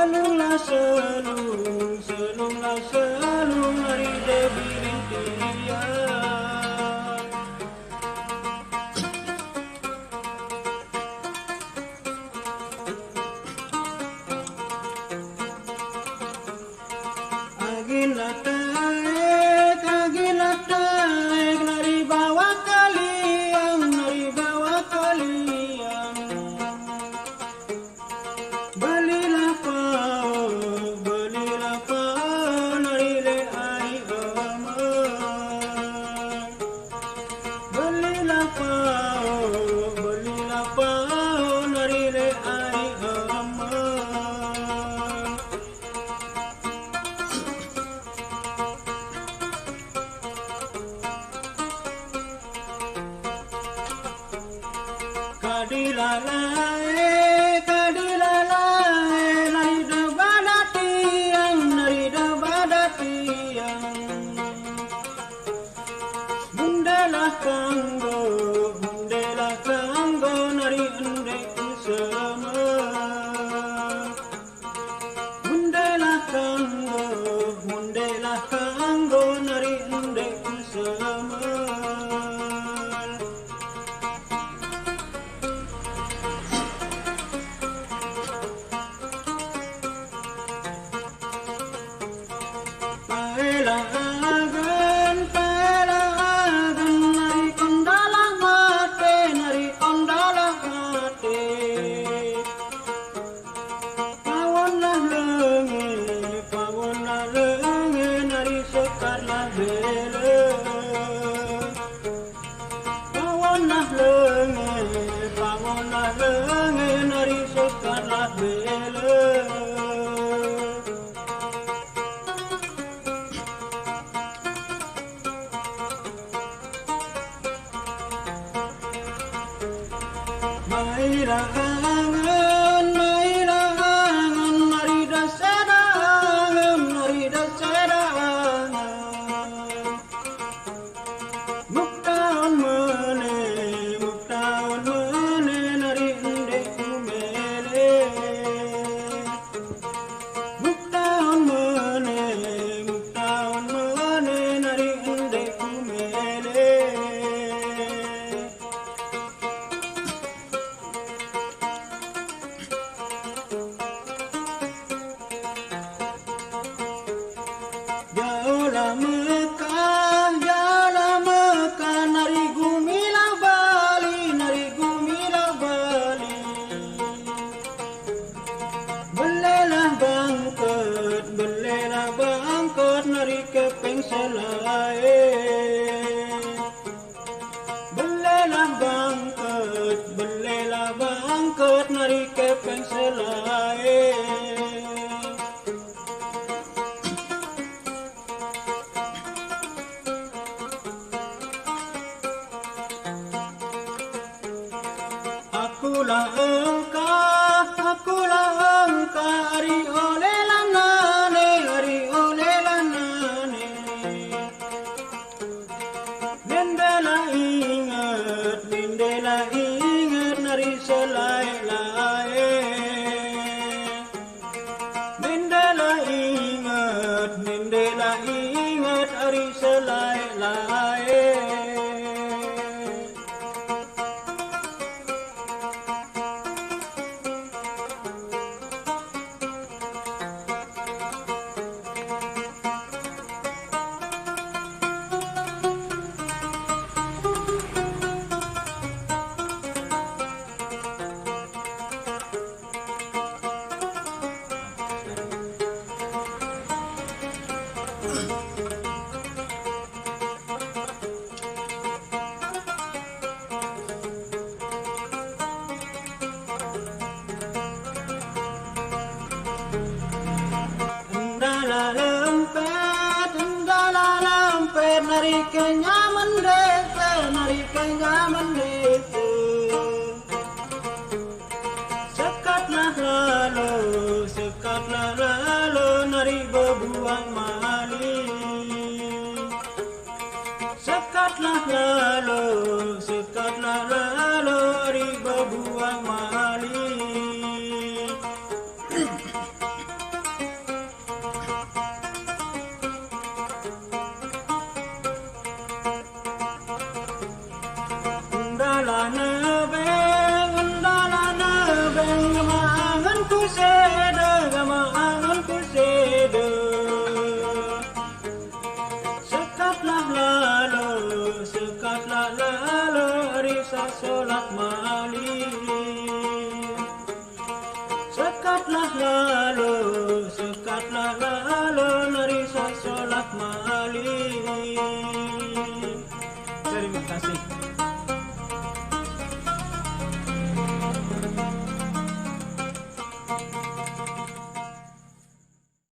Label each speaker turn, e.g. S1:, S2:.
S1: Selunglah selung, selunglah selung dari Dewi rintihan. Agilah taek dari bawah kalian, dari bawah kalian. Belilah pau dari leai aman. Belilah pau dari leai aman. Kadilalai, nari dabadatiang, nari dabadatiang. Mundelah kanggo, nari endek semua. Mundelah kanggo, nari endek semua. Pelagan, nari kondalah mate, nari kondalah mate. Pawonlah lengi, nari sekarlah bele. Pawonlah lengi, nari sekarlah bele. Mairangan, nari dasedangan, Muktaun mene, nari endek kumele. Muktaun mene, nari endek kumele. Jauhlah Mekah, nari gumilah Bali. Belelah bangkot, nari keping selai. Belelah bangkot, nari keping selai. Akulah engkau, ari oleh lanane. Nindela ingat, nari selai-lai. Nindela ingat, ari selai-lai. Nariknya mendesa. Sekatlah lalu, nari berbuang maling. Sekatlah lalu, nari berbuang maling. Veda